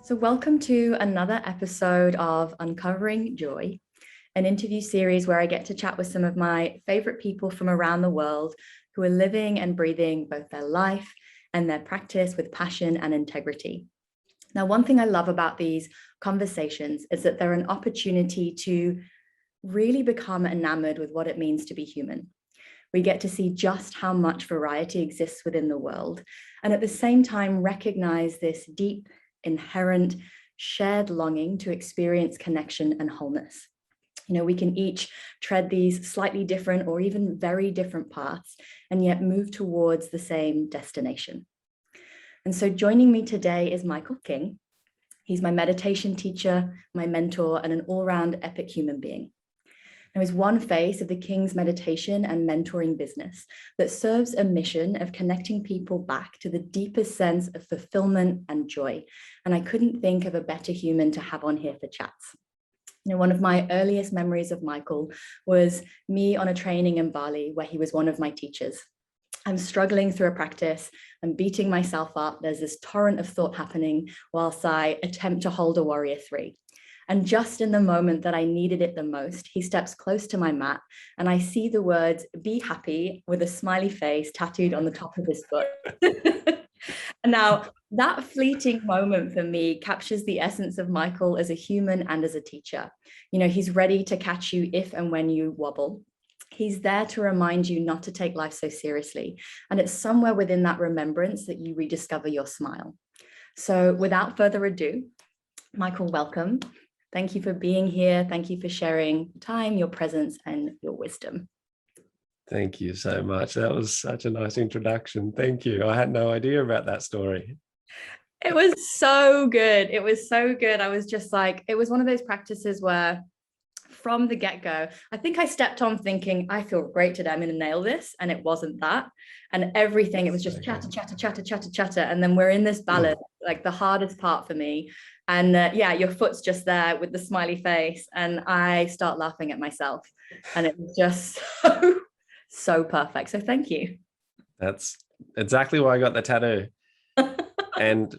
So, welcome to another episode of Uncovering Joy, an interview series where I get to chat with some of my favorite people from around the world who are living and breathing both their life and their practice with passion and integrity. Now, one thing I love about these conversations is that they're an opportunity to really become enamored with what it means to be human. We get to see just how much variety exists within the world, and at the same time recognize this deep, inherent, shared longing to experience connection and wholeness. We can each tread these slightly different or even very different paths, and yet move towards the same destination. And so joining me today is Michael King. He's my meditation teacher, my mentor, and an all-round epic human being. Now, he's one face of the King's meditation and mentoring business that serves a mission of connecting people back to the deepest sense of fulfillment and joy. And I couldn't think of a better human to have on here for chats. One of my earliest memories of Michael was me on a training in Bali where he was one of my teachers. I'm struggling through a practice. I'm beating myself up. There's this torrent of thought happening whilst I attempt to hold a warrior three. And just in the moment that I needed it the most, he steps close to my mat and I see the words, "Be happy," with a smiley face tattooed on the top of his foot. And now that fleeting moment for me captures the essence of Michael as a human and as a teacher. He's ready to catch you if and when you wobble. He's there to remind you not to take life so seriously. And it's somewhere within that remembrance that you rediscover your smile. So without further ado, Michael, welcome. Thank you for being here. Thank you for sharing time, your presence, and your wisdom. Thank you so much. That was such a nice introduction. Thank you. I had no idea about that story. It was so good. It was so good. I was just like, it was one of those practices where from the get-go, I think I stepped on thinking, I feel great today. I'm going to nail this. And it wasn't that. And everything, it was just chatter, chatter, chatter, chatter, chatter. And then we're in this ballad, like the hardest part for me. And your foot's just there with the smiley face. And I start laughing at myself. And it was just so perfect. So thank you. That's exactly why I got the tattoo. And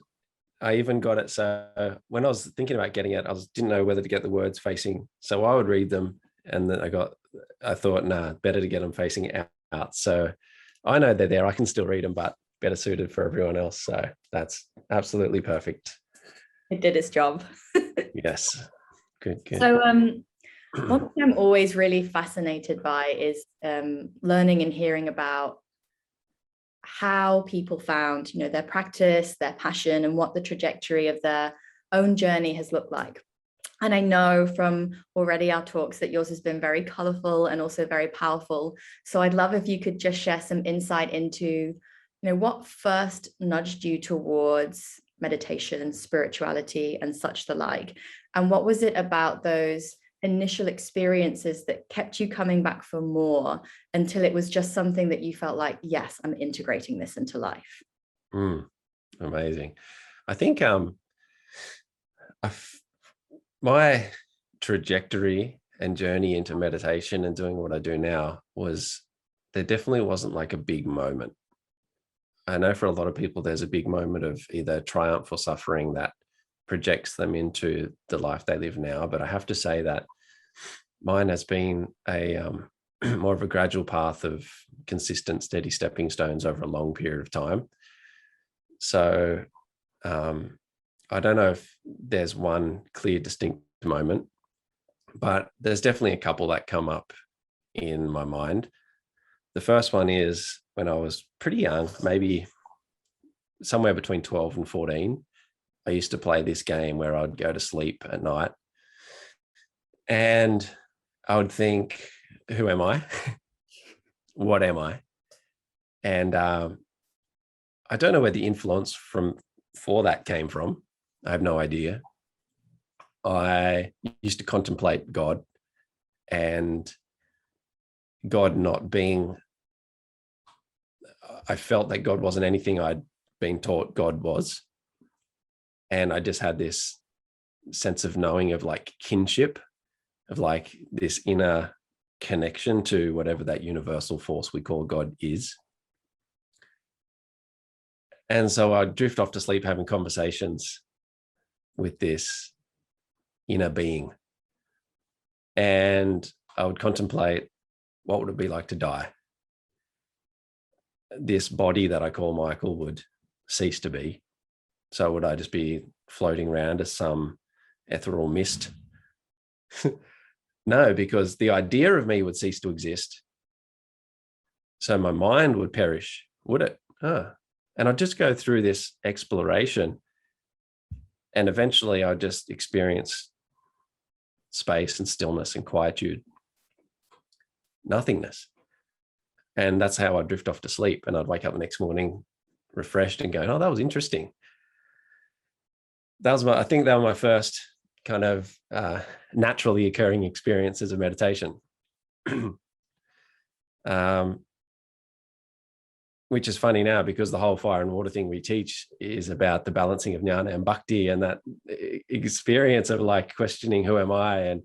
I even got it. So when I was thinking about getting it, didn't know whether to get the words facing. So I would read them. And then I thought, nah, better to get them facing out. So I know they're there. I can still read them, but better suited for everyone else. So that's absolutely perfect. It did its job. Yes. Good. So one thing I'm always really fascinated by is learning and hearing about how people found, their practice, their passion, and what the trajectory of their own journey has looked like. And I know from already our talks that yours has been very colorful and also very powerful. So I'd love if you could just share some insight into, what first nudged you towards meditation, spirituality, and such the like. And what was it about those initial experiences that kept you coming back for more until it was just something that you felt like, yes, I'm integrating this into life? Amazing. I think my trajectory and journey into meditation and doing what I do now there definitely wasn't like a big moment. I know for a lot of people, there's a big moment of either triumph or suffering that projects them into the life they live now. But I have to say that mine has been a more of a gradual path of consistent, steady stepping stones over a long period of time. So I don't know if there's one clear, distinct moment, but there's definitely a couple that come up in my mind. The first one is when I was pretty young, maybe somewhere between 12 and 14, I used to play this game where I'd go to sleep at night and I would think, who am I? What am I? And I don't know where the influence for that came from. I have no idea. I used to contemplate God and God not being, I felt that God wasn't anything I'd been taught God was. And I just had this sense of knowing of like kinship, of like this inner connection to whatever that universal force we call God is. And so I'd drift off to sleep having conversations with this inner being. And I would contemplate, what would it be like to die? This body that I call Michael would cease to be. So would I just be floating around as some ethereal mist? No, because the idea of me would cease to exist. So my mind would perish, would it? And I'd just go through this exploration, and eventually I'd just experience space and stillness and quietude, nothingness. And that's how I'd drift off to sleep. And I'd wake up the next morning refreshed and going, oh, that was interesting. I think that was my first kind of naturally occurring experiences of meditation. Which is funny now, because the whole fire and water thing we teach is about the balancing of jnana and bhakti, and that experience of like questioning who am I, and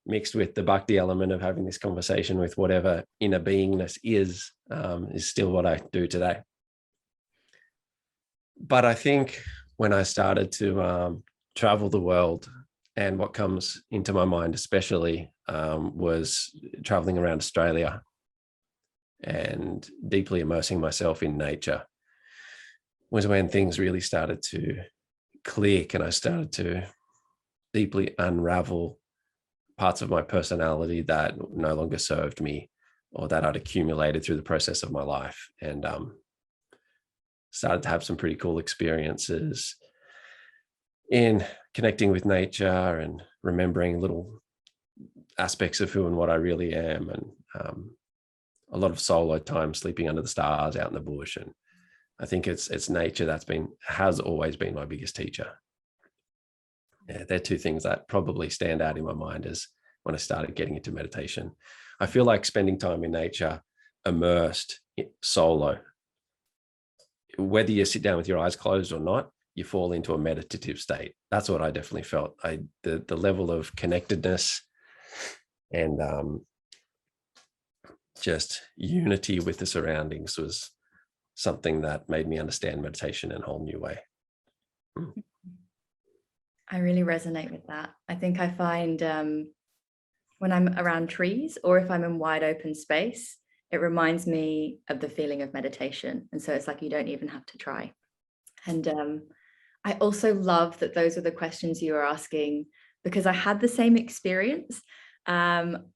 mixed with the bhakti element of having this conversation with whatever inner beingness is still what I do today. But I think when I started to travel the world, and what comes into my mind especially was traveling around Australia and deeply immersing myself in nature, was when things really started to click, and I started to deeply unravel parts of my personality that no longer served me, or that I'd accumulated through the process of my life, and started to have some pretty cool experiences in connecting with nature and remembering little aspects of who and what I really am, and a lot of solo time sleeping under the stars out in the bush. And I think it's nature has always been my biggest teacher. Yeah, they're two things that probably stand out in my mind as when I started getting into meditation. I feel like spending time in nature, immersed, solo, whether you sit down with your eyes closed or not, you fall into a meditative state. That's what I definitely felt. The level of connectedness and just unity with the surroundings was something that made me understand meditation in a whole new way. I really resonate with that. I think I find when I'm around trees, or if I'm in wide open space, it reminds me of the feeling of meditation. And so it's like you don't even have to try. And I also love that those are the questions you are asking, because I had the same experience. I'm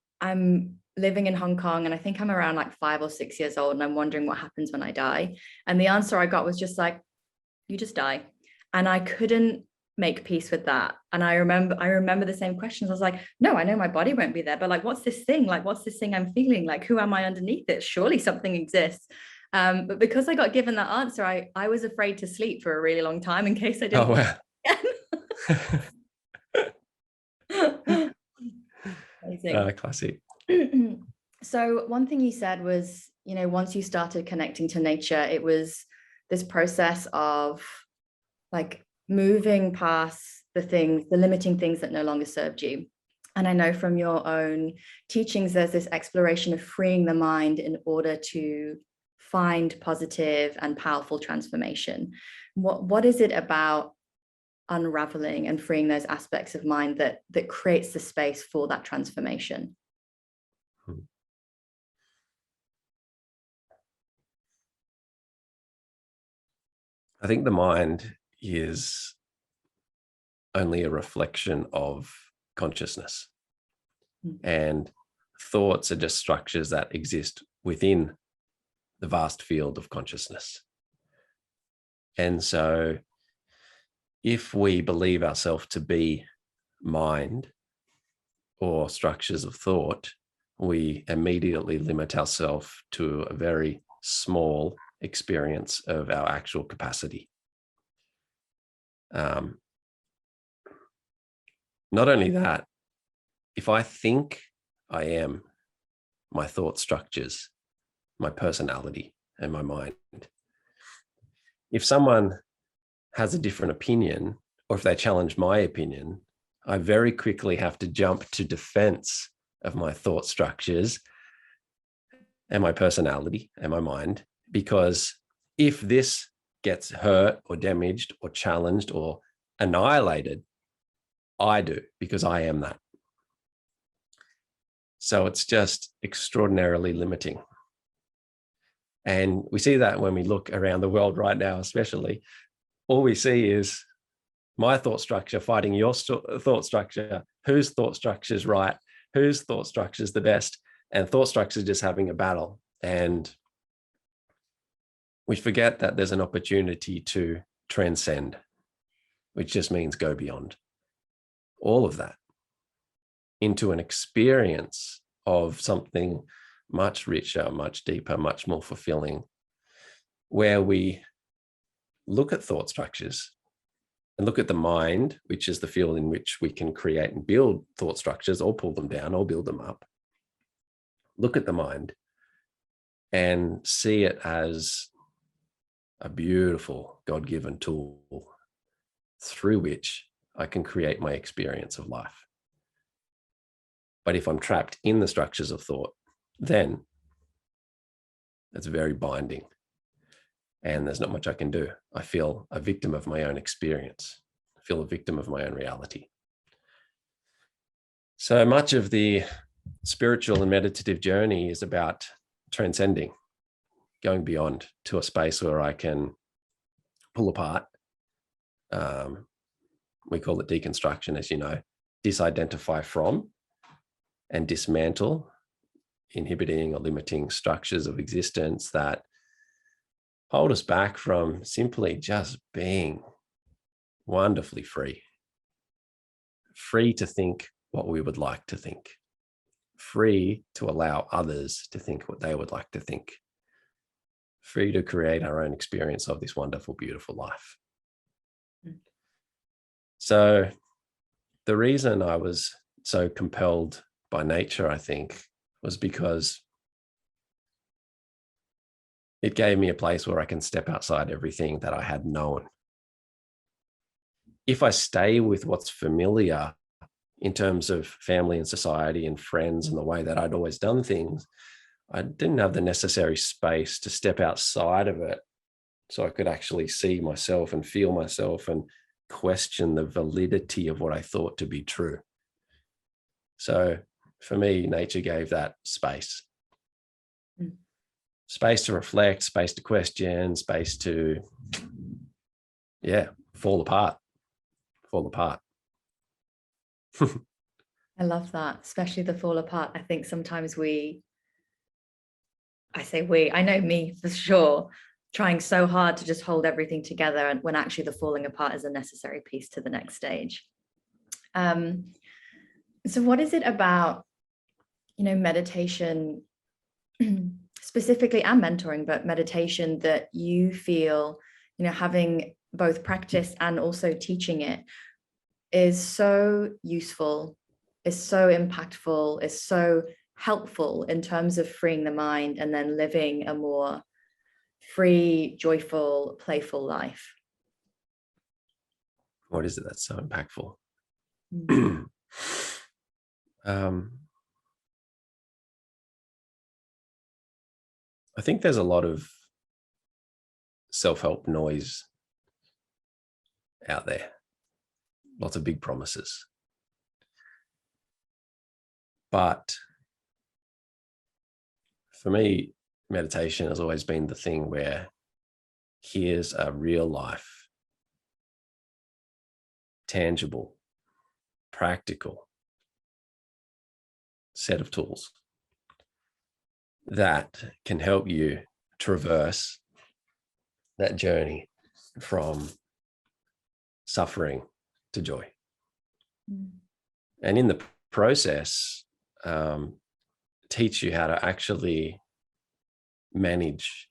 living in Hong Kong, and I think I'm around like 5 or 6 years old, and I'm wondering what happens when I die. And the answer I got was just like, you just die. And I couldn't make peace with that. And I remember the same questions. I was like, no, I know my body won't be there, but like, what's this thing? Like, what's this thing I'm feeling? Like, who am I underneath it? Surely something exists. But because I got given that answer, I was afraid to sleep for a really long time in case I didn't. Oh, wow. Amazing. Classic. So one thing you said was, once you started connecting to nature, it was this process of like moving past the limiting things that no longer served you. And I know from your own teachings, there's this exploration of freeing the mind in order to find positive and powerful transformation. What is it about unraveling and freeing those aspects of mind that creates the space for that transformation? I think the mind is only a reflection of consciousness, and thoughts are just structures that exist within the vast field of consciousness. And so if we believe ourselves to be mind or structures of thought, we immediately limit ourselves to a very small experience of our actual capacity. Not only that, if I think I am my thought structures, my personality, and my mind, if someone has a different opinion, or if they challenge my opinion, I very quickly have to jump to defense of my thought structures and my personality and my mind, because if this gets hurt or damaged or challenged or annihilated, I do, because I am that. So it's just extraordinarily limiting. And we see that when we look around the world right now, especially, all we see is my thought structure fighting your thought structure. Whose thought structure is right? Whose thought structure is the best? And thought structure is just having a battle. And we forget that there's an opportunity to transcend, which just means go beyond all of that into an experience of something much richer, much deeper, much more fulfilling, where we look at thought structures and look at the mind, which is the field in which we can create and build thought structures, or pull them down or build them up. Look at the mind and see it as a beautiful God-given tool through which I can create my experience of life. But if I'm trapped in the structures of thought, then it's very binding. And there's not much I can do. I feel a victim of my own experience. I feel a victim of my own reality. So much of the spiritual and meditative journey is about transcending, going beyond to a space where I can pull apart. We call it deconstruction, as you know, disidentify from and dismantle inhibiting or limiting structures of existence that hold us back from simply just being wonderfully free. Free to think what we would like to think. Free to allow others to think what they would like to think. Free to create our own experience of this wonderful, beautiful life. So the reason I was so compelled by nature, I think, was because it gave me a place where I can step outside everything that I had known. If I stay with what's familiar in terms of family and society and friends and the way that I'd always done things, I didn't have the necessary space to step outside of it so I could actually see myself and feel myself and question the validity of what I thought to be true. So for me, nature gave that space. Space to reflect, space to question, space to, fall apart. I love that, especially the fall apart. I think sometimes I know me for sure, trying so hard to just hold everything together, and when actually the falling apart is a necessary piece to the next stage. So what is it about, meditation specifically, and mentoring, but meditation, that you feel, having both practice and also teaching it, is so useful, is so impactful, is so helpful in terms of freeing the mind and then living a more free, joyful, playful life? What is it that's so impactful? I think there's a lot of self-help noise out there, lots of big promises. But for me, meditation has always been the thing where here's a real life, tangible, practical set of tools that can help you traverse that journey from suffering to joy. And in the process, teach you how to actually manage,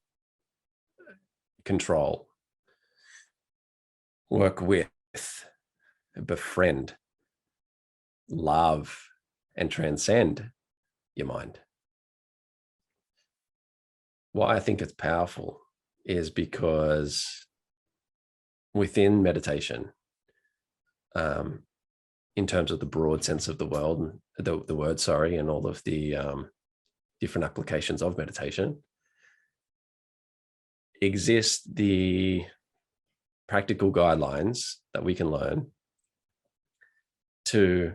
control, work with, befriend, love, and transcend your mind. Why I think it's powerful is because within meditation, in terms of the broad sense of the world, the word, and all of the different applications of meditation, exist the practical guidelines that we can learn to,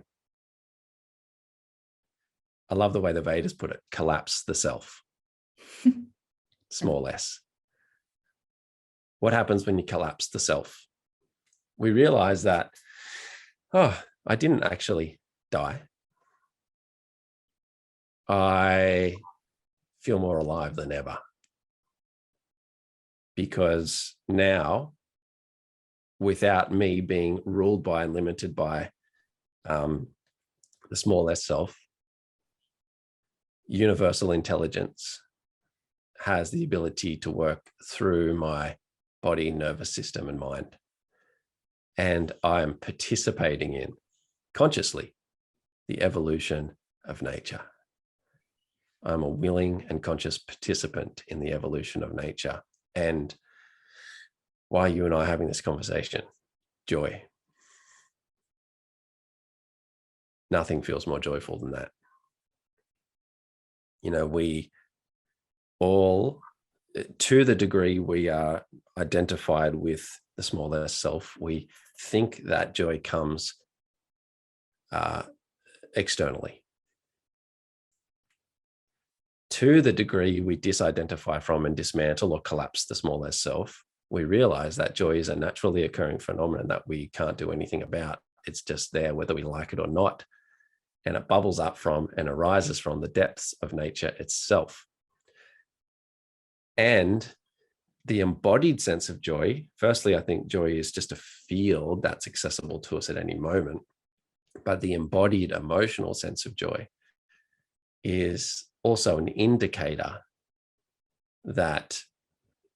I love the way the Vedas put it, collapse the self. Small s. What happens when you collapse the self? We realize that, oh, I didn't actually die. I feel more alive than ever. Because now, without me being ruled by and limited by the small s self, universal intelligence has the ability to work through my body, nervous system, and mind. And I'm participating in, consciously, the evolution of nature. I'm a willing and conscious participant in the evolution of nature. And why are you and I having this conversation? Joy. Nothing feels more joyful than that. You know, we all, to the degree we are identified with the smaller self, we think that joy comes externally. To the degree we disidentify from and dismantle or collapse the smaller self, we realize that joy is a naturally occurring phenomenon that we can't do anything about. It's just there whether we like it or not. And it bubbles up from and arises from the depths of nature itself. And the embodied sense of joy, firstly, I think joy is just a field that's accessible to us at any moment. But the embodied emotional sense of joy is also an indicator that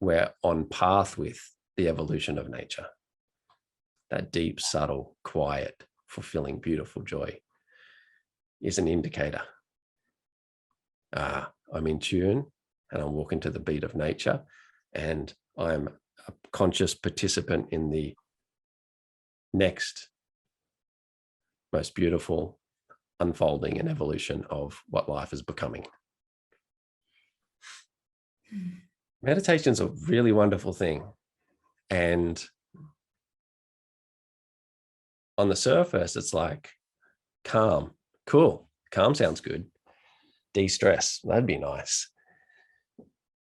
we're on path with the evolution of nature. That deep, subtle, quiet, fulfilling, beautiful joy is an indicator. I'm in tune and I'm walking to the beat of nature, and I'm a conscious participant in the next most beautiful unfolding and evolution of what life is becoming. Meditation is a really wonderful thing. And on the surface, it's like calm, cool. Calm sounds good. De-stress, that'd be nice.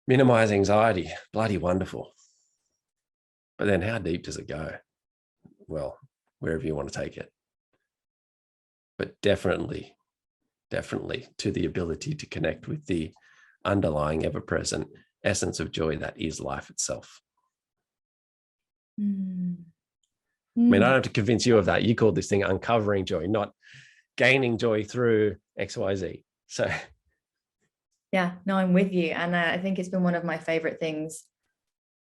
Minimize anxiety, bloody wonderful. But then how deep does it go? Well, wherever you want to take it. But definitely to the ability to connect with the underlying ever-present essence of joy that is life itself. I mean, I don't have to convince you of that. You called this thing uncovering joy, not gaining joy through XYZ. So yeah, no, I'm with you. And I think it's been one of my favorite things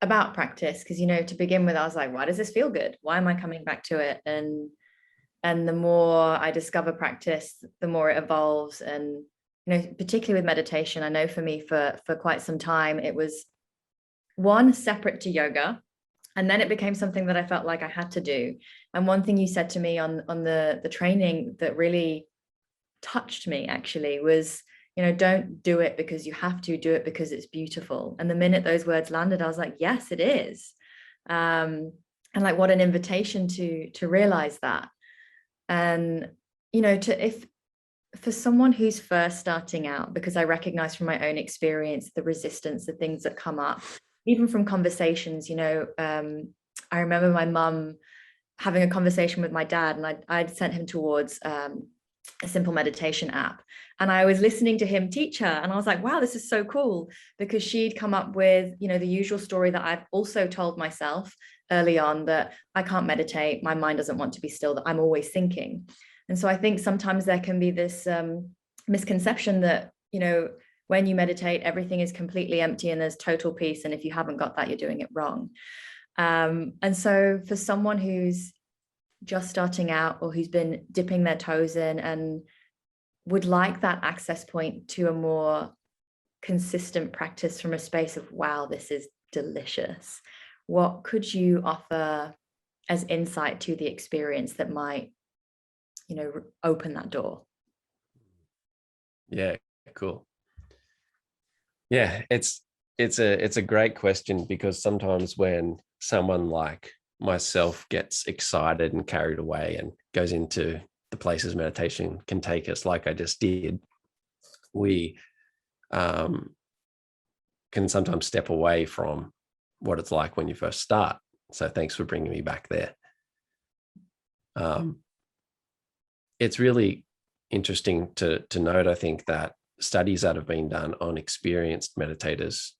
about practice, because, you know, to begin with, I was like, why does this feel good? Why am I coming back to it? And the more I discover practice, the more it evolves. And, you know, particularly with meditation, I know for me for quite some time, it was one, separate to yoga. And then it became something that I felt like I had to do. And one thing you said to me on the training that really touched me actually was, you know, don't do it because you have to, do it because it's beautiful. And the minute those words landed, I was like, yes, it is. And like, what an invitation to realize that. And, you know, if for someone who's first starting out, because I recognize from my own experience, the resistance, the things that come up, even from conversations, you know, I remember my mum having a conversation with my dad, and I'd sent him towards a simple meditation app. And I was listening to him teach her, and I was like, wow, this is so cool, because she'd come up with, you know, the usual story that I've also told myself early on, that I can't meditate, my mind doesn't want to be still, that I'm always thinking. And so I think sometimes there can be this misconception that, you know, when you meditate, everything is completely empty and there's total peace. And if you haven't got that, you're doing it wrong. And so for someone who's just starting out, or who's been dipping their toes in and would like that access point to a more consistent practice from a space of, wow, this is delicious, what could you offer as insight to the experience that might, you know, open that door? Yeah, cool. Yeah, it's a great question, because sometimes when someone like myself gets excited and carried away and goes into the places meditation can take us, like I just did, we can sometimes step away from what it's like when you first start. So thanks for bringing me back there. It's really interesting to note, I think, that studies that have been done on experienced meditators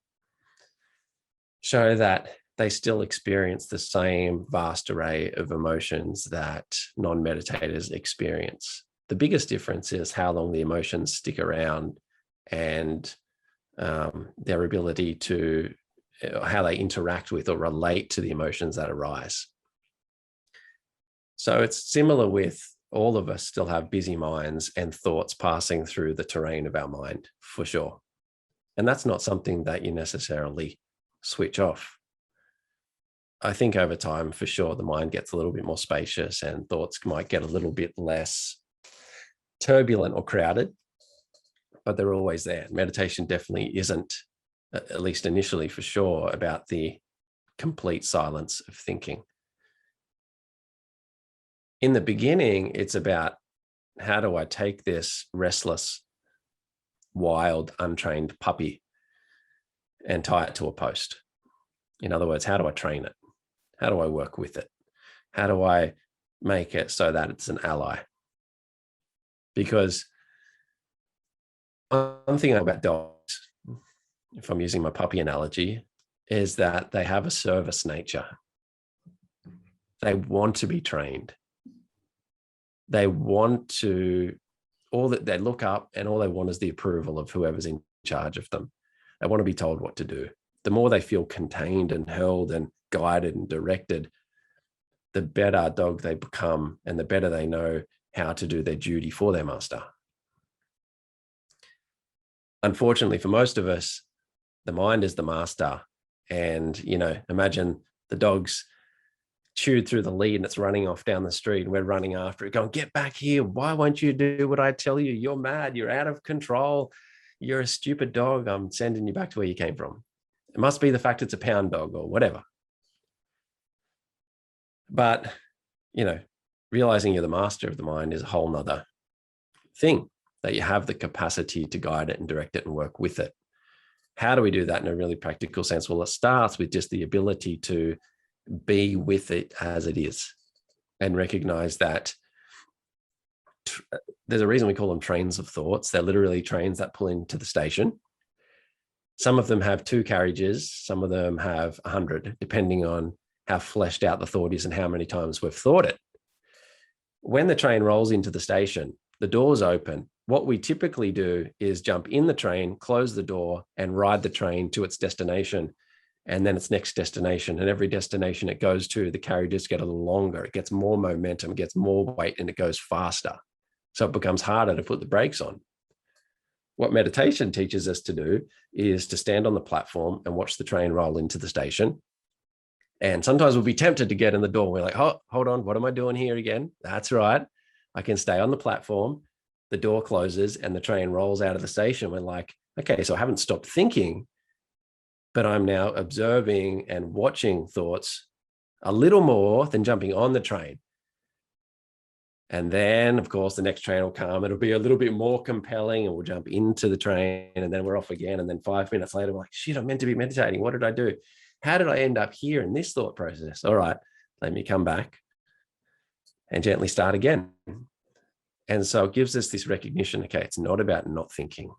show that they still experience the same vast array of emotions that non-meditators experience. The biggest difference is how long the emotions stick around and their ability to, how they interact with or relate to the emotions that arise. So it's similar with all of us still have busy minds and thoughts passing through the terrain of our mind, for sure. And that's not something that you necessarily switch off. I think over time, for sure, the mind gets a little bit more spacious and thoughts might get a little bit less turbulent or crowded, but they're always there. Meditation definitely isn't, at least initially for sure, about the complete silence of thinking. In the beginning, it's about, how do I take this restless, wild, untrained puppy and tie it to a post? In other words, how do I train it? How do I work with it? How do I make it so that it's an ally? Because one thing about dogs, if I'm using my puppy analogy, is that they have a service nature. They want to be trained. They want to, all that they look up and all they want is the approval of whoever's in charge of them. They want to be told what to do. The more they feel contained and held and guided and directed, the better dog they become and the better they know how to do their duty for their master. Unfortunately, for most of us, the mind is the master. And, imagine the dog's chewed through the lead and it's running off down the street and we're running after it going, get back here. Why won't you do what I tell you? You're mad. You're out of control. You're a stupid dog. I'm sending you back to where you came from. It must be the fact it's a pound dog or whatever. But, realizing you're the master of the mind is a whole nother thing, that you have the capacity to guide it and direct it and work with it. How do we do that in a really practical sense? Well, it starts with just the ability to be with it as it is and recognize that there's a reason we call them trains of thoughts. They're literally trains that pull into the station. Some of them have 2 carriages. Some of them have 100, depending on how fleshed out the thought is and how many times we've thought it. When the train rolls into the station, the doors open. What we typically do is jump in the train, close the door, and ride the train to its destination, and then its next destination. And every destination it goes to, the carriages get a little longer. It gets more momentum, gets more weight, and it goes faster. So it becomes harder to put the brakes on. What meditation teaches us to do is to stand on the platform and watch the train roll into the station. And sometimes we'll be tempted to get in the door. We're like, oh, hold on, what am I doing here again? That's right. I can stay on the platform. The door closes and the train rolls out of the station. We're like, okay, so I haven't stopped thinking, but I'm now observing and watching thoughts a little more than jumping on the train. And then, of course, the next train will come. It'll be a little bit more compelling and we'll jump into the train and then we're off again. And then 5 minutes later, we're like, shit, I'm meant to be meditating. What did I do? How did I end up here in this thought process? All right, let me come back and gently start again. And so it gives us this recognition, okay, it's not about not thinking.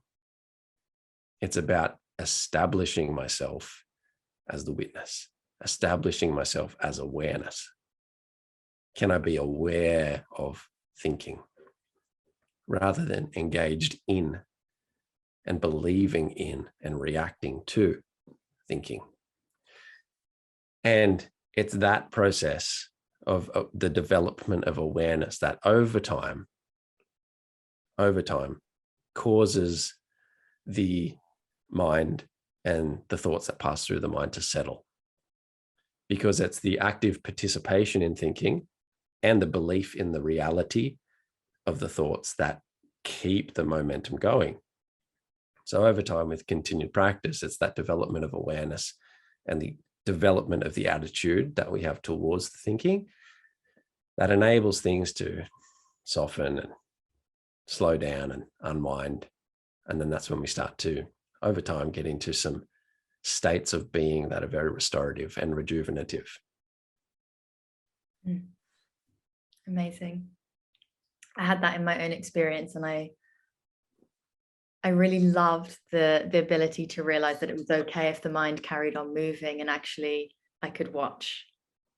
It's about establishing myself as the witness, establishing myself as awareness. Can I be aware of thinking rather than engaged in and believing in and reacting to thinking? And it's that process of the development of awareness that over time causes the mind and the thoughts that pass through the mind to settle. Because it's the active participation in thinking and the belief in the reality of the thoughts that keep the momentum going. So over time, with continued practice, it's that development of awareness and the development of the attitude that we have towards the thinking that enables things to soften and slow down and unwind. And then that's when we start to, over time, get into some states of being that are very restorative and rejuvenative. Amazing. I had that in my own experience, and I really loved the ability to realize that it was okay if the mind carried on moving, and actually I could watch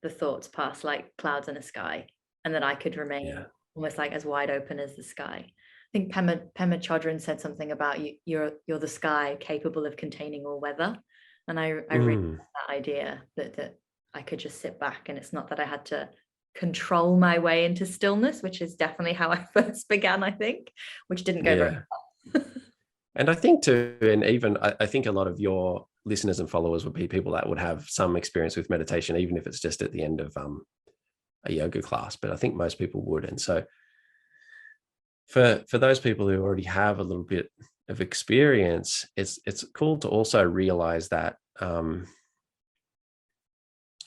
the thoughts pass like clouds in a sky, and that I could remain almost like as wide open as the sky. I think Pema Chodron said something about you're the sky capable of containing all weather, and I really like that idea that I could just sit back, and it's not that I had to control my way into stillness, which is definitely how I first began, I think, which didn't go very well. And I think too, and even I think a lot of your listeners and followers would be people that would have some experience with meditation, even if it's just at the end of a yoga class, but I think most people would. And so for those people who already have a little bit of experience, it's cool to also realize that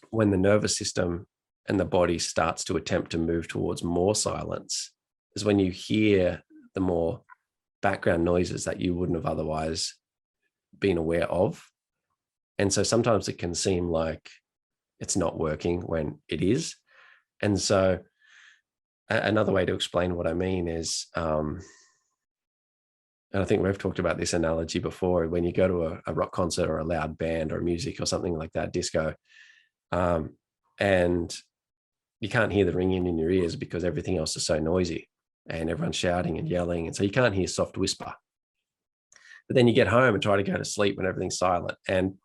when the nervous system and the body starts to attempt to move towards more silence is when you hear the more background noises that you wouldn't have otherwise been aware of. And so sometimes it can seem like it's not working when it is. And so another way to explain what I mean is, and I think we've talked about this analogy before, when you go to a rock concert or a loud band or music or something like that, disco, and you can't hear the ringing in your ears because everything else is so noisy and everyone's shouting and yelling. And so you can't hear soft whisper. But then you get home and try to go to sleep when everything's silent, and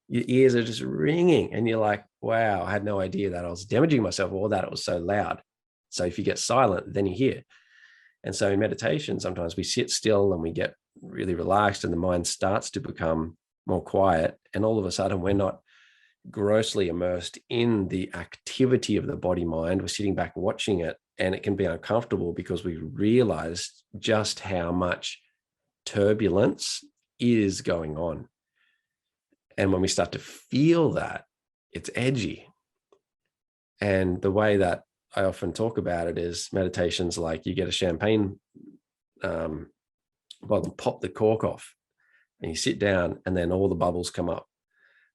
your ears are just ringing. And you're like, wow, I had no idea that I was damaging myself or that it was so loud. So if you get silent, then you hear. And so in meditation, sometimes we sit still and we get really relaxed and the mind starts to become more quiet. And all of a sudden, we're not grossly immersed in the activity of the body mind. We're sitting back watching it, and it can be uncomfortable because we realize just how much turbulence is going on. And when we start to feel that, it's edgy. And the way that I often talk about it is meditation's like you get a champagne bottle and pop the cork off, and you sit down, and then all the bubbles come up.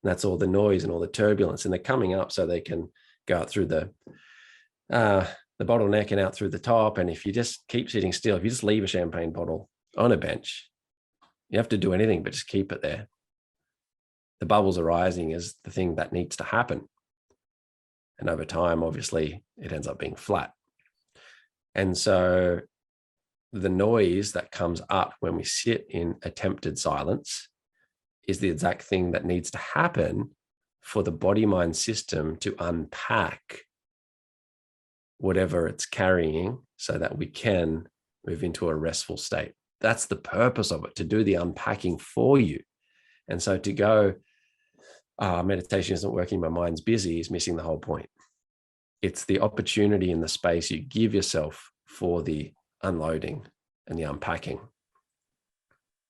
And that's all the noise and all the turbulence, and they're coming up so they can go out through the bottleneck and out through the top. And if you just keep sitting still, if you just leave a champagne bottle on a bench, you have to do anything but just keep it there. The bubbles arising is the thing that needs to happen. And over time, obviously, it ends up being flat. And so the noise that comes up when we sit in attempted silence is the exact thing that needs to happen for the body-mind system to unpack whatever it's carrying so that we can move into a restful state. That's the purpose of it, to do the unpacking for you. And so to go, meditation isn't working, my mind's busy, is missing the whole point. It's the opportunity and the space you give yourself for the unloading and the unpacking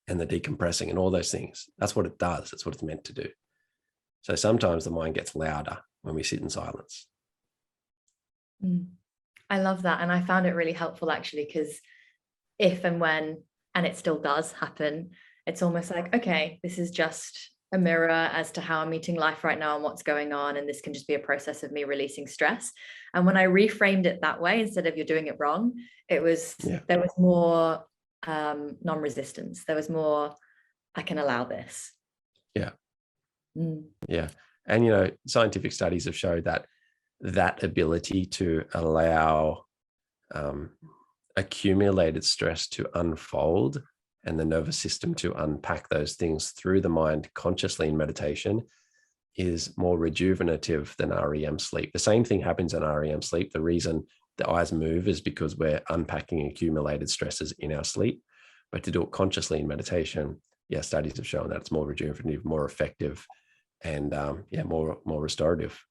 and the decompressing and all those things. That's what it does. That's what it's meant to do. So sometimes the mind gets louder when we sit in silence. I love that. And I found it really helpful, actually, because if and when, and it still does happen, it's almost like, okay, this is just a mirror as to how I'm meeting life right now and what's going on. And this can just be a process of me releasing stress. And when I reframed it that way, instead of you're doing it wrong, it was, there was more non-resistance. There was more, I can allow this. Yeah. And scientific studies have showed that ability to allow accumulated stress to unfold and the nervous system to unpack those things through the mind consciously in meditation is more rejuvenative than REM sleep. The same thing happens in REM sleep. The reason the eyes move is because we're unpacking accumulated stresses in our sleep. But to do it consciously in meditation, studies have shown that it's more rejuvenative, more effective, and more restorative.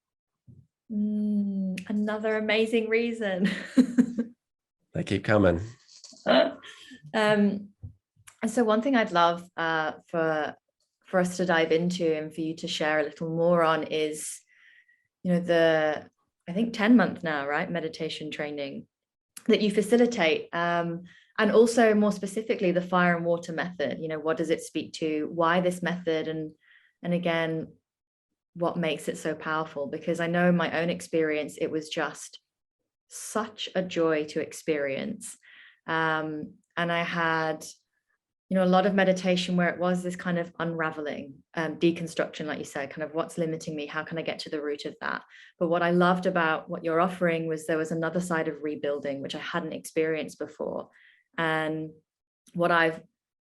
Another amazing reason. They keep coming. So one thing I'd love for us to dive into and for you to share a little more on is, I I think 10-month now, right? Meditation training that you facilitate. And also more specifically, the fire and water method, what does it speak to? Why this method? And again, what makes it so powerful? Because I know in my own experience, it was just such a joy to experience. And I had a lot of meditation where it was this kind of unraveling, deconstruction, like you said, kind of what's limiting me, how can I get to the root of that? But what I loved about what you're offering was there was another side of rebuilding, which I hadn't experienced before. And what I've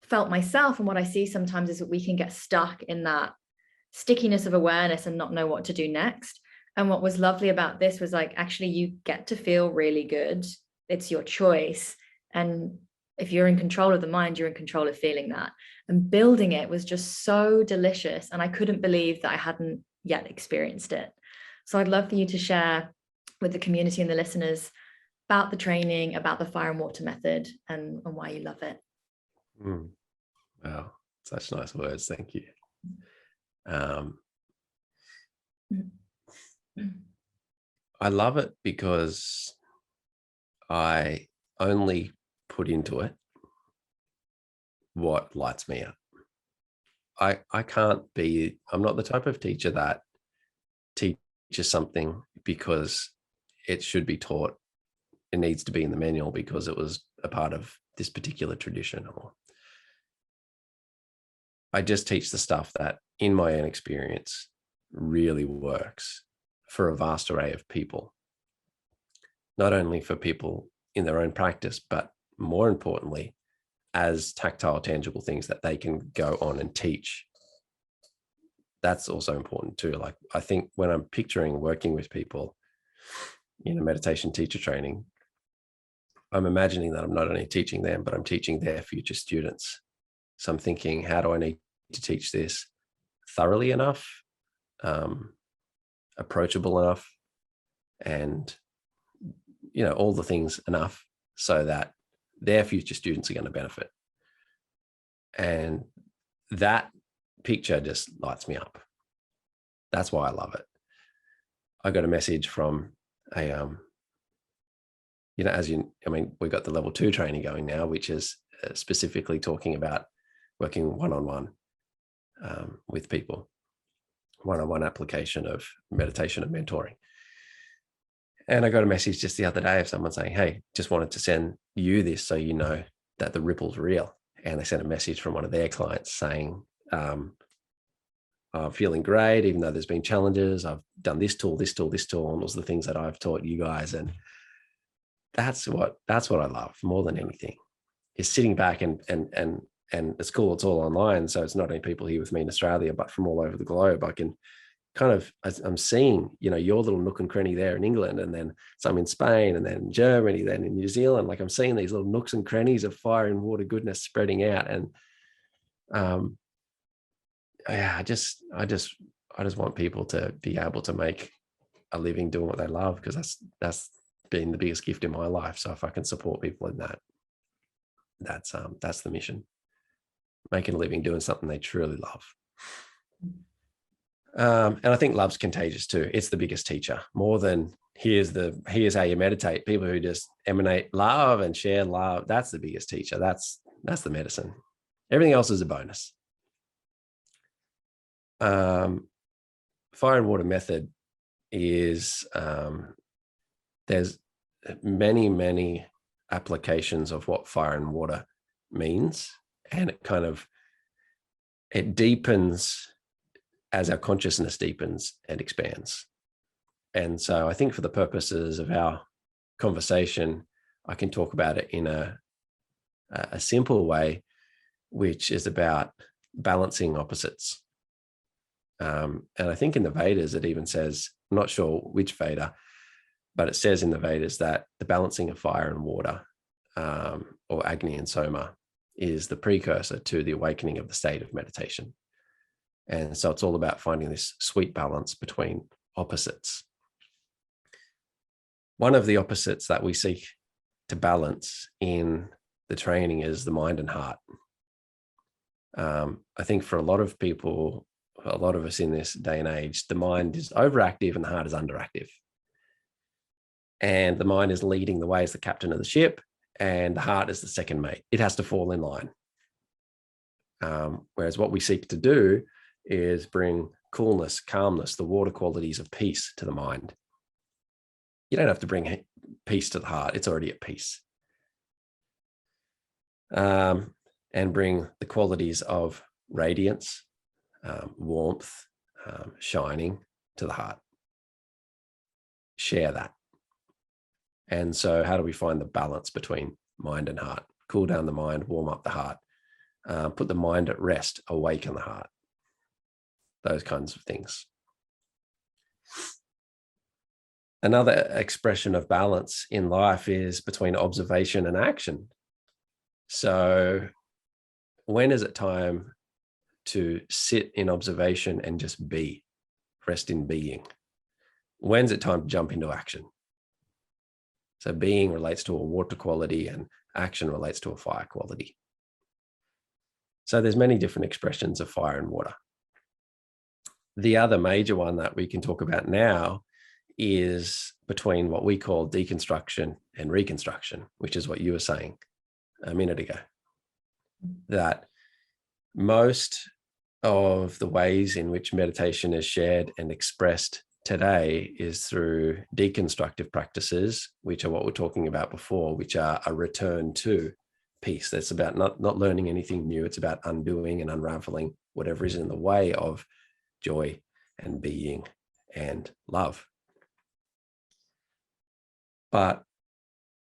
felt myself and what I see sometimes is that we can get stuck in that stickiness of awareness and not know what to do next. And what was lovely about this was like, actually, you get to feel really good. It's your choice. And if you're in control of the mind, you're in control of feeling that. And building it was just so delicious. And I couldn't believe that I hadn't yet experienced it. So I'd love for you to share with the community and the listeners about the training, about the fire and water method, and why you love it. Wow, such nice words. Thank you. I love it because I only put into it what lights me up. I'm not the type of teacher that teaches something because it should be taught. It needs to be in the manual because it was a part of this particular tradition. Or I just teach the stuff that in my own experience really works for a vast array of people, not only for people in their own practice, but more importantly, as tactile, tangible things that they can go on and teach. That's also important too. Like, I think when I'm picturing working with people in a meditation teacher training, I'm imagining that I'm not only teaching them, but I'm teaching their future students. So I'm thinking, how do I need to teach this thoroughly enough, approachable enough, and all the things enough so that their future students are going to benefit. And that picture just lights me up. That's why I love it. I got a message from we got the level 2 training going now, which is specifically talking about working one-on-one with people, one-on-one application of meditation and mentoring. And I got a message just the other day of someone saying, hey, just wanted to send you this so you know that the ripple's real. And they sent a message from one of their clients saying, I'm feeling great, even though there's been challenges. I've done this tool, and all the things that I've taught you guys. And that's what I love more than anything, is sitting back and it's cool. It's all online. So it's not only people here with me in Australia, but from all over the globe. I can kind of, I'm seeing, your little nook and cranny there in England, and then some in Spain, and then Germany, then in New Zealand. Like, I'm seeing these little nooks and crannies of fire and water goodness spreading out. And I just want people to be able to make a living doing what they love, because that's been the biggest gift in my life. So if I can support people in that, that's the mission. Making a living doing something they truly love. And I think love's contagious too. It's the biggest teacher, more than here's how you meditate. People who just emanate love and share love, that's the biggest teacher. That's the medicine. Everything else is a bonus. Fire and water method is, there's many applications of what fire and water means, and it deepens as our consciousness deepens and expands. And so I think for the purposes of our conversation, I can talk about it in a simple way, which is about balancing opposites. And I think in the Vedas, it even says, I'm not sure which Veda, but it says in the Vedas that the balancing of fire and water, or Agni and Soma, is the precursor to the awakening of the state of meditation. And so it's all about finding this sweet balance between opposites. One of the opposites that we seek to balance in the training is the mind and heart. I think for a lot of people, a lot of us in this day and age, the mind is overactive and the heart is underactive. and the mind is leading the way as the captain of the ship, and the heart is the second mate. It has to fall in line. Whereas what we seek to do is bring coolness, calmness, the water qualities of peace to the mind. You don't have to bring peace to the heart. It's already at peace. And bring the qualities of radiance, warmth, shining to the heart. Share that. And so how do we find the balance between mind and heart? Cool down the mind, warm up the heart, put the mind at rest, awaken the heart. Those kinds of things. Another expression of balance in life is between observation and action. So when is it time to sit in observation and just be, rest in being? When's it time to jump into action? So being relates to a water quality and action relates to a fire quality. So there's many different expressions of fire and water. The other major one that we can talk about now is between what we call deconstruction and reconstruction, which is what you were saying a minute ago. That most of the ways in which meditation is shared and expressed today is through deconstructive practices, which are what we're talking about before, which are a return to peace. That's about not learning anything new. It's about undoing and unraveling whatever is in the way of joy and being and love. But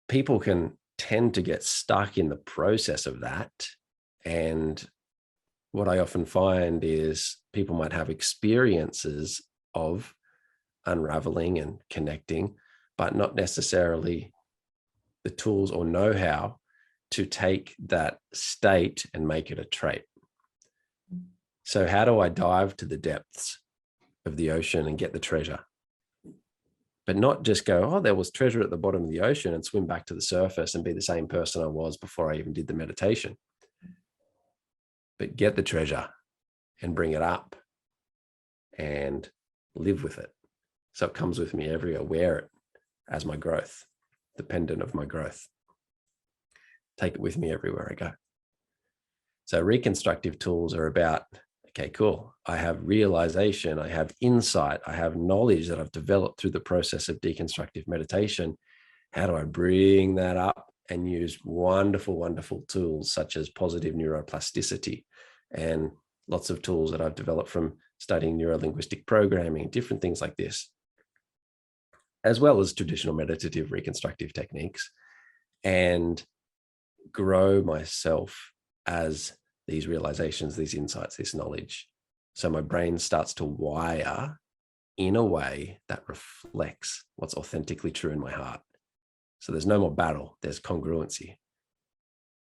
people can tend to get stuck in the process of that. And what I often find is people might have experiences of unraveling and connecting, but not necessarily the tools or know-how to take that state and make it a trait. So how do I dive to the depths of the ocean and get the treasure? But not just go, oh, there was treasure at the bottom of the ocean, and swim back to the surface and be the same person I was before I even did the meditation. But get the treasure and bring it up and live with it. So it comes with me everywhere, wear it as my growth, dependent of my growth. Take it with me everywhere I go. So reconstructive tools are about, okay, cool. I have realization, I have insight, I have knowledge that I've developed through the process of deconstructive meditation. How do I bring that up and use wonderful, wonderful tools such as positive neuroplasticity and lots of tools that I've developed from studying neuro-linguistic programming, different things like this, as well as traditional meditative reconstructive techniques, and grow myself as these realizations, these insights, this knowledge. So my brain starts to wire in a way that reflects what's authentically true in my heart. So there's no more battle, there's congruency.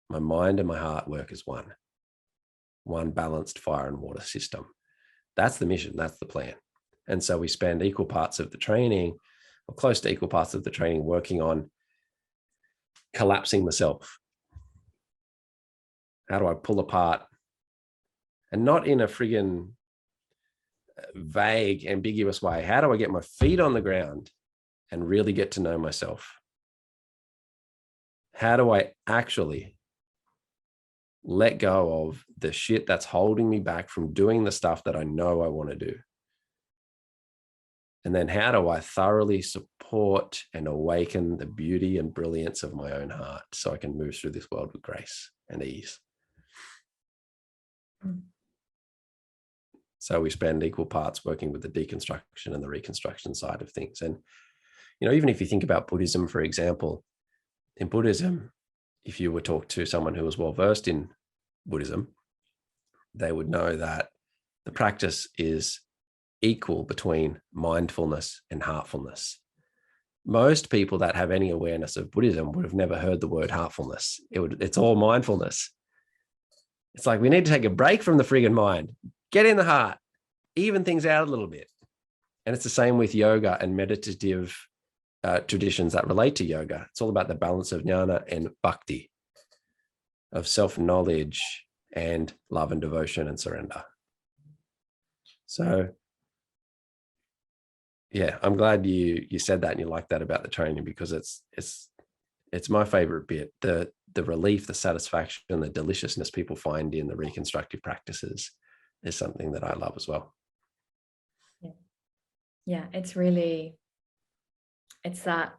My mind and my heart work as one balanced fire and water system. That's the mission, that's the plan. And so we spend equal parts of the training, or close to equal parts of the training, working on collapsing the self. How do I pull apart? And not in a friggin' vague, ambiguous way. How do I get my feet on the ground and really get to know myself? How do I actually let go of the shit that's holding me back from doing the stuff that I know I want to do? And then how do I thoroughly support and awaken the beauty and brilliance of my own heart so I can move through this world with grace and ease? So we spend equal parts working with the deconstruction and the reconstruction side of things. And, you know, even if you think about Buddhism, for example, in Buddhism, if you were talk to someone who was well-versed in Buddhism, they would know that the practice is equal between mindfulness and heartfulness. Most people that have any awareness of Buddhism would have never heard the word heartfulness. It's all mindfulness. It's like, we need to take a break from the friggin' mind, get in the heart, even things out a little bit. And it's the same with yoga and meditative traditions that relate to yoga. It's all about the balance of jnana and bhakti, of self-knowledge and love and devotion and surrender. So yeah, I'm glad you said that and you like that about the training, because it's my favorite bit. The relief, the satisfaction, the deliciousness people find in the reconstructive practices is something that I love as well. Yeah, yeah, it's that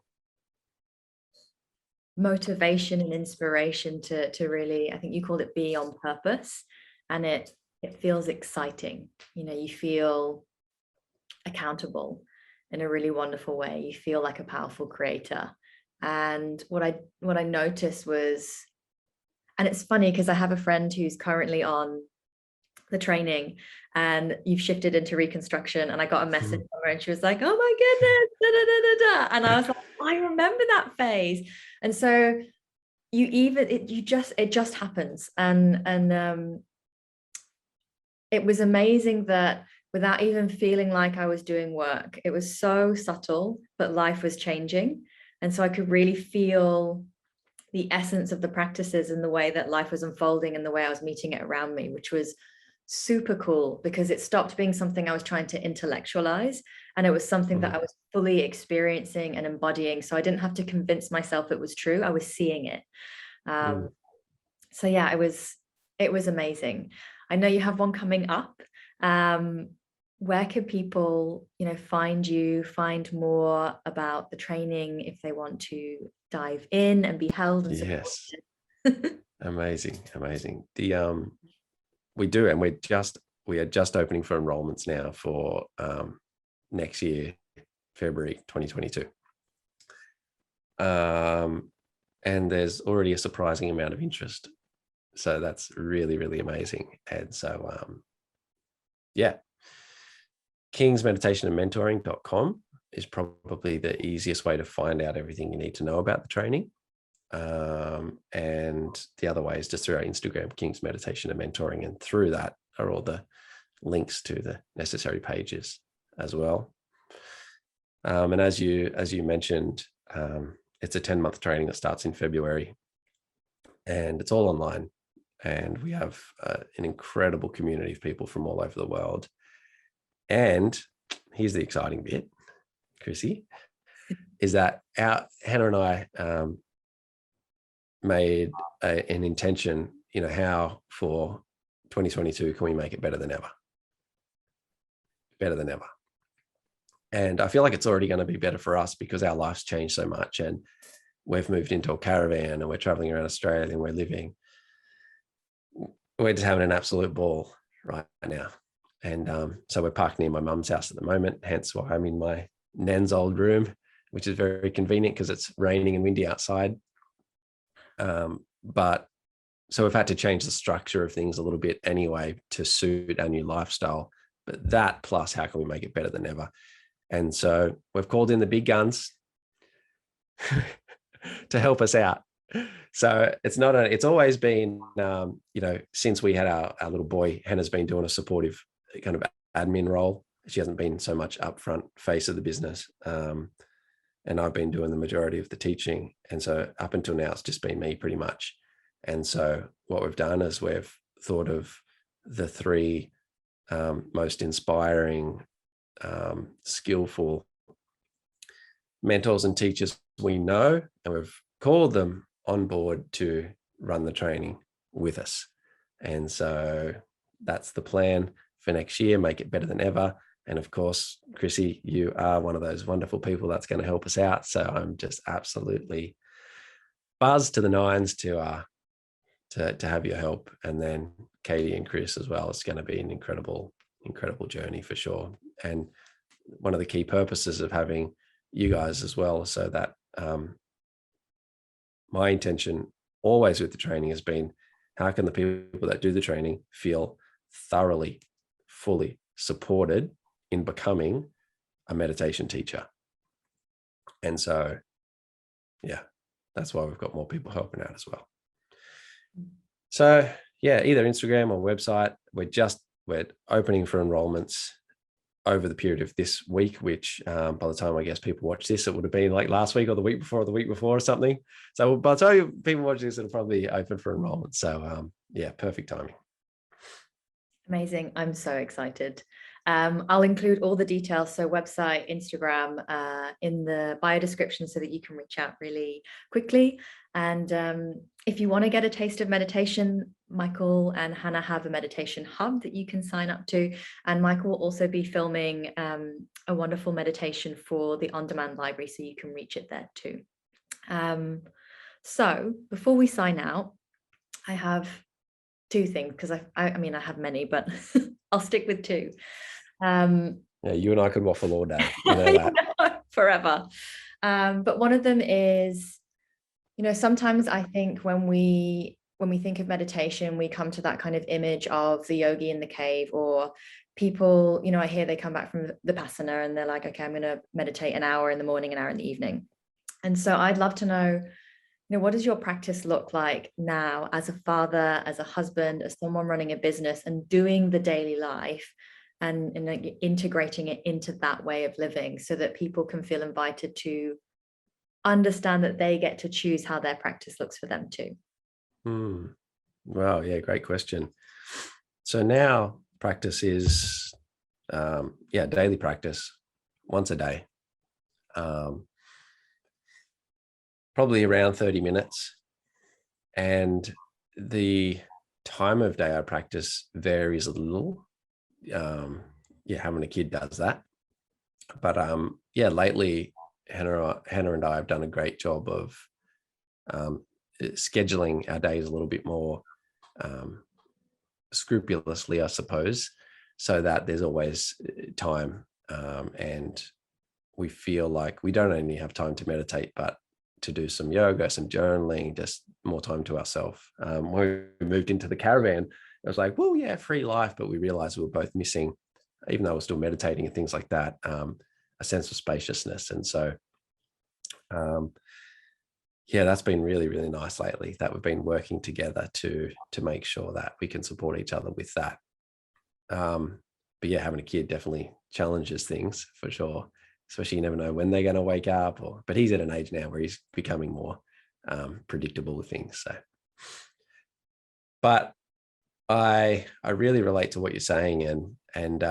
motivation and inspiration to really, I think you called it, be on purpose, and it feels exciting. You feel accountable in a really wonderful way. You feel like a powerful creator. And what I noticed was, and it's funny because I have a friend who's currently on the training, and you've shifted into reconstruction, and I got a message from her and she was like, oh my goodness, da, da, da, da, da. And I was like, I remember that phase. And so it just happens. And it was amazing that without even feeling like I was doing work, it was so subtle, but life was changing. And so I could really feel the essence of the practices and the way that life was unfolding and the way I was meeting it around me, which was super cool, because it stopped being something I was trying to intellectualize, and it was something that I was fully experiencing and embodying. So I didn't have to convince myself it was true. I was seeing it. So yeah, it was amazing. I know you have one coming up. Where can people, find you, find more about the training if they want to dive in and be held and supported? Yes. Amazing. We do, and we are just opening for enrollments now for next year, February 2022. And there's already a surprising amount of interest. So that's really, really amazing. And so, yeah, kingsmeditationandmentoring.com is probably the easiest way to find out everything you need to know about the training. And the other way is just through our Instagram, King's Meditation and Mentoring. And through that are all the links to the necessary pages as well. And as you mentioned, it's a 10-month training that starts in February, and it's all online. And we have an incredible community of people from all over the world. And here's the exciting bit, Chrissy, is that Hannah and I made an intention, how for 2022 can we make it better than ever? Better than ever. And I feel like it's already going to be better for us because our life's changed so much, and we've moved into a caravan and we're traveling around Australia and we're just having an absolute ball right now. And so we're parked near my mum's house at the moment, hence why I'm in my nan's old room, which is very convenient because it's raining and windy outside. But so we've had to change the structure of things a little bit anyway to suit our new lifestyle. But that plus, how can we make it better than ever? And so we've called in the big guns to help us out. So it's always been, since we had our little boy, Hannah's been doing a supportive kind of admin role. She hasn't been so much upfront face of the business. And I've been doing the majority of the teaching. And so up until now, it's just been me pretty much. And so what we've done is we've thought of the three most inspiring, skillful mentors and teachers we know, and we've called them on board to run the training with us. And so that's the plan for next year, make it better than ever. And of course, Chrissy, you are one of those wonderful people that's going to help us out. So I'm just absolutely buzzed to the nines to have your help. And then Katie and Chris as well. It's going to be an incredible journey for sure. And one of the key purposes of having you guys as well, so that my intention always with the training has been, how can the people that do the training feel thoroughly, fully supported in becoming a meditation teacher? And so, yeah, that's why we've got more people helping out as well. So yeah, either Instagram or website. We're opening for enrollments over the period of this week, which by the time I guess people watch this, it would have been like last week or the week before or something. So by the time people watch this, it'll probably open for enrollment. So yeah, perfect timing. Amazing. I'm so excited. I'll include all the details, so website, Instagram, in the bio description so that you can reach out really quickly. And if you want to get a taste of meditation, Michael and Hannah have a meditation hub that you can sign up to. And Michael will also be filming a wonderful meditation for the on-demand library, so you can reach it there too. So before we sign out, I have two things, because I mean, I have many, but I'll stick with two. Yeah, you and I could waffle all day. You know that. Forever. But one of them is, sometimes I think when we think of meditation, we come to that kind of image of the yogi in the cave, or people, I hear they come back from the Vipassana and they're like, okay, I'm going to meditate an hour in the morning, an hour in the evening. And so I'd love to know, what does your practice look like now as a father, as a husband, as someone running a business and doing the daily life, and like integrating it into that way of living, so that people can feel invited to understand that they get to choose how their practice looks for them too. Wow, yeah, great question. So now practice is daily practice, once a day, probably around 30 minutes, and the time of day I practice varies a little. Having a kid does that, but lately Hannah and I have done a great job of scheduling our days a little bit more scrupulously, I suppose, so that there's always time, and we feel like we don't only have time to meditate, but to do some yoga, some journaling, just more time to ourselves. When we moved into the caravan, it was like, well, yeah, free life, but we realized we were both missing, even though we're still meditating and things like that, a sense of spaciousness. And so, that's been really, really nice lately, that we've been working together to make sure that we can support each other with that. But yeah, having a kid definitely challenges things for sure, especially you never know when they're going to wake up, but he's at an age now where he's becoming more predictable with things. So, but I really relate to what you're saying, and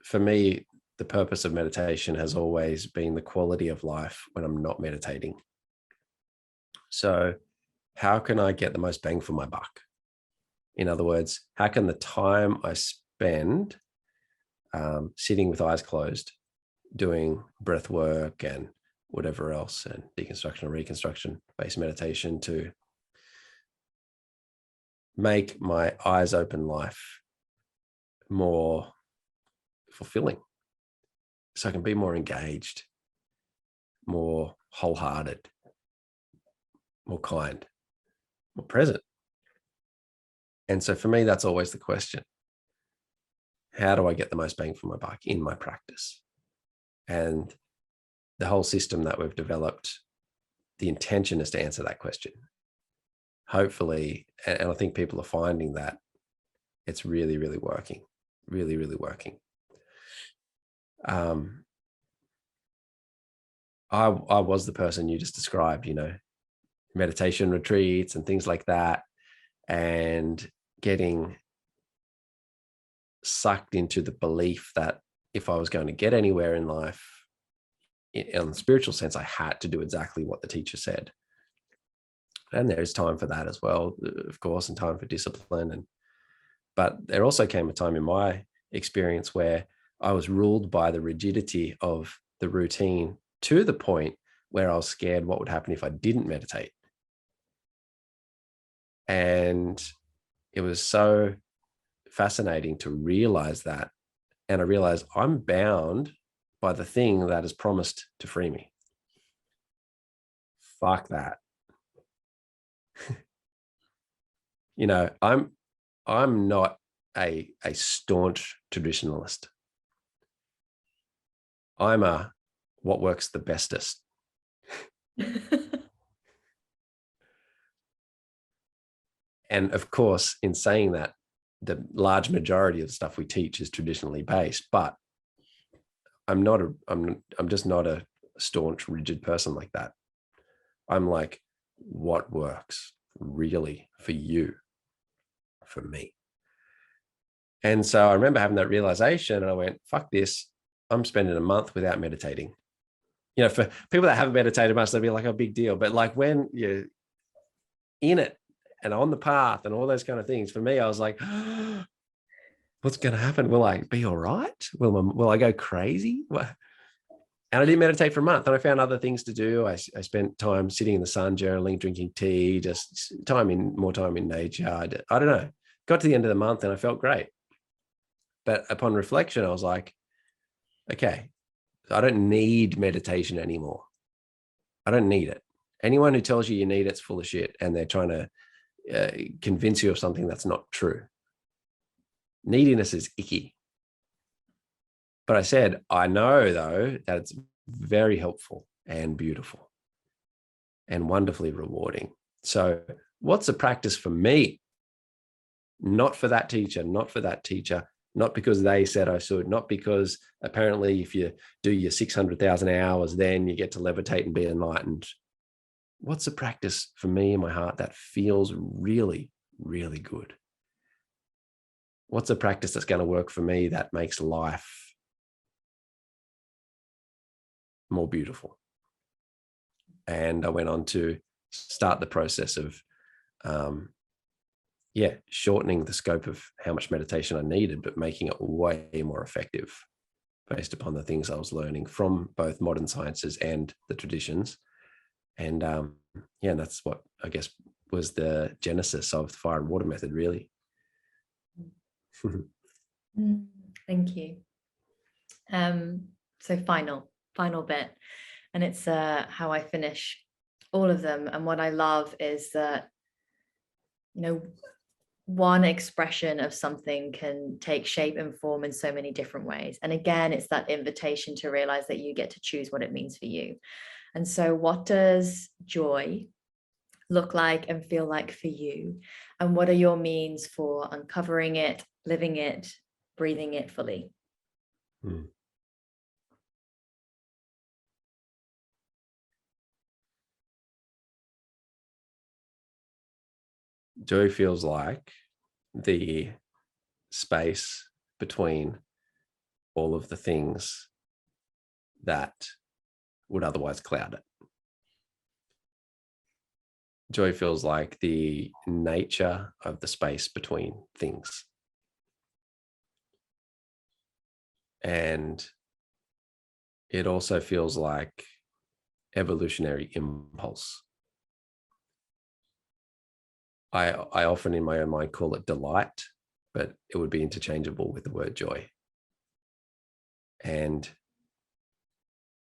for me, the purpose of meditation has always been the quality of life when I'm not meditating. So how can I get the most bang for my buck? In other words, how can the time I spend sitting with eyes closed, doing breath work and whatever else, and deconstruction and reconstruction based meditation, to make my eyes open life more fulfilling, so I can be more engaged, more wholehearted, more kind, more present. And so for me, that's always the question. How do I get the most bang for my buck in my practice? And the whole system that we've developed, the intention is to answer that question. Hopefully, and I think people are finding that it's really, really working, really, really working. I was the person you just described, meditation retreats and things like that, and getting sucked into the belief that if I was going to get anywhere in life, in the spiritual sense, I had to do exactly what the teacher said. And there's time for that as well, of course, and time for discipline. But there also came a time in my experience where I was ruled by the rigidity of the routine, to the point where I was scared what would happen if I didn't meditate. And it was so fascinating to realize that. And I realized I'm bound by the thing that is promised to free me. Fuck that. I'm not a staunch traditionalist. I'm a what works the bestest. And of course, in saying that, the large majority of the stuff we teach is traditionally based, but I'm just not a staunch, rigid person like that. I'm like, what works really for you, for me? And so I remember having that realization, and I went, fuck this. I'm spending a month without meditating. You know, for people that haven't meditated much, they'll be like a big deal. But like when you're in it and on the path and all those kind of things, for me, I was like, what's going to happen? Will I be all right? Will I go crazy? And I didn't meditate for a month, and I found other things to do. I spent time sitting in the sun, journaling, drinking tea, just more time in nature. I don't know. Got to the end of the month and I felt great. But upon reflection, I was like, okay, I don't need meditation anymore. I don't need it. Anyone who tells you you need it's full of shit, and they're trying to convince you of something that's not true. Neediness is icky. But I said, I know though that it's very helpful and beautiful and wonderfully rewarding. So what's a practice for me? Not for that teacher, not for that teacher, not because they said I should, not because apparently if you do your 600,000 hours, then you get to levitate and be enlightened. What's a practice for me in my heart that feels really, really good? What's a practice that's going to work for me that makes life more beautiful? And I went on to start the process of shortening the scope of how much meditation I needed, but making it way more effective based upon the things I was learning from both modern sciences and the traditions. And and that's what I guess was the genesis of the fire and water method, really. Thank you. So final bit, and it's how I finish all of them. And what I love is that, you know, one expression of something can take shape and form in so many different ways. And again, it's that invitation to realize that you get to choose what it means for you. And so what does joy look like and feel like for you? And what are your means for uncovering it, living it, breathing it fully? Joy feels like the space between all of the things that would otherwise cloud it. Joy feels like the nature of the space between things. And it also feels like evolutionary impulse. I often in my own mind call it delight, but it would be interchangeable with the word joy. And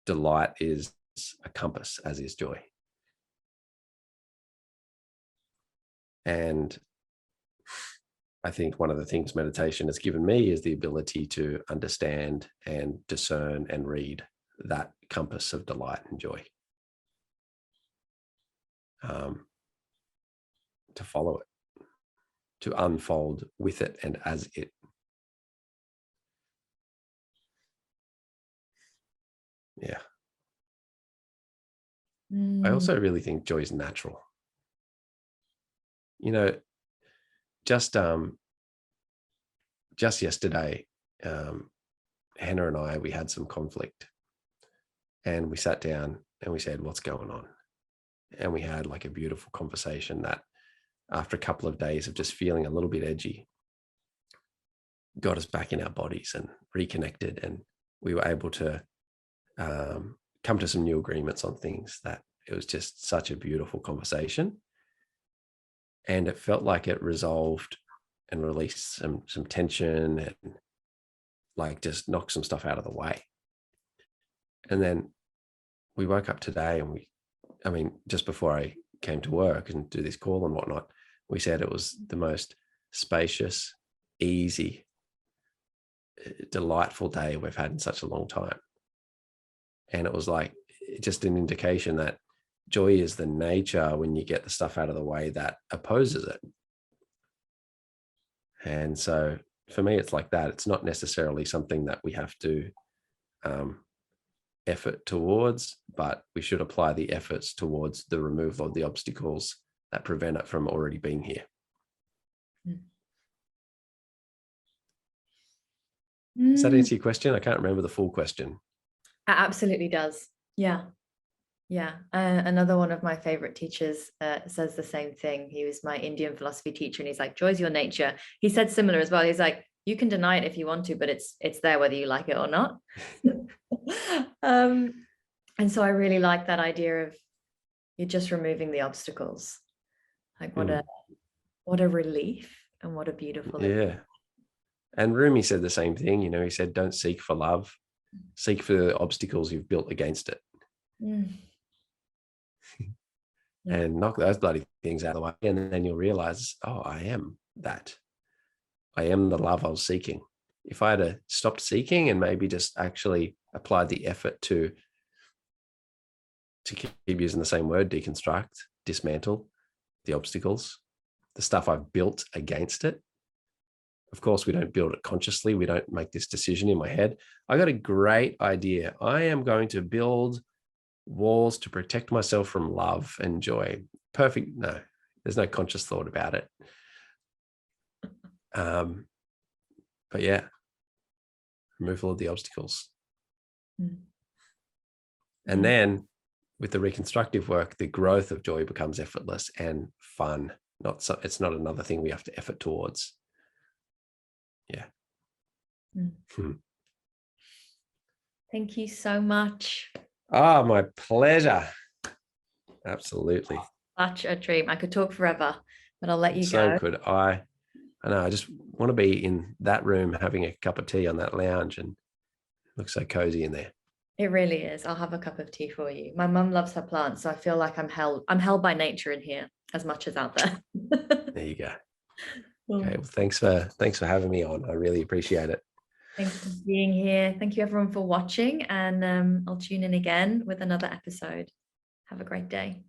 delight is a compass, as is joy. And I think one of the things meditation has given me is the ability to understand and discern and read that compass of delight and joy. To follow it, to unfold with it and as it. Yeah. I also really think joy is natural. You know, just yesterday, Hannah and I, we had some conflict, and we sat down and we said, what's going on? And we had like a beautiful conversation that, after a couple of days of just feeling a little bit edgy, got us back in our bodies and reconnected. And we were able to come to some new agreements on things. That it was just such a beautiful conversation. And it felt like it resolved and released some tension and like just knocked some stuff out of the way. And then we woke up today and just before I came to work and do this call and whatnot, we said it was the most spacious, easy, delightful day we've had in such a long time. And it was like just an indication that joy is the nature when you get the stuff out of the way that opposes it. And so for me, it's like that. It's not necessarily something that we have to effort towards, but we should apply the efforts towards the removal of the obstacles that prevent it from already being here. Does that Mm. answer your question? I can't remember the full question. It absolutely does. Yeah. Yeah. Another one of my favorite teachers says the same thing. He was my Indian philosophy teacher, and he's like, joy's your nature. He said similar as well. He's like, you can deny it if you want to, but it's there whether you like it or not. And so I really like that idea of you're just removing the obstacles. Like what a relief and what a beautiful thing. Yeah. And Rumi said the same thing. He said, don't seek for love, seek for the obstacles you've built against it. Mm. Yeah. And knock those bloody things out of the way. And then you'll realize, oh, I am that. I am the love I was seeking. If I had stopped seeking and maybe just actually applied the effort to keep using the same word, deconstruct, dismantle the obstacles, the stuff I've built against it. Of course, we don't build it consciously. We don't make this decision in my head. I got a great idea. I am going to build walls to protect myself from love and joy. Perfect. No, there's no conscious thought about it. But yeah, removal of the obstacles. And then with the reconstructive work, the growth of joy becomes effortless and fun. It's not another thing we have to effort towards. Yeah. Thank you so much. Oh, my pleasure. Absolutely. Such a dream. I could talk forever, but I'll let you So go. could I. I know. I just want to be in that room having a cup of tea on that lounge, and it looks so cozy in there. It really is. I'll have a cup of tea for you. My mum loves her plants, so I feel like I'm held by nature in here as much as out there. There you go. Okay. Well, thanks for having me on. I really appreciate it. Thanks for being here. Thank you everyone for watching, and I'll tune in again with another episode. Have a great day.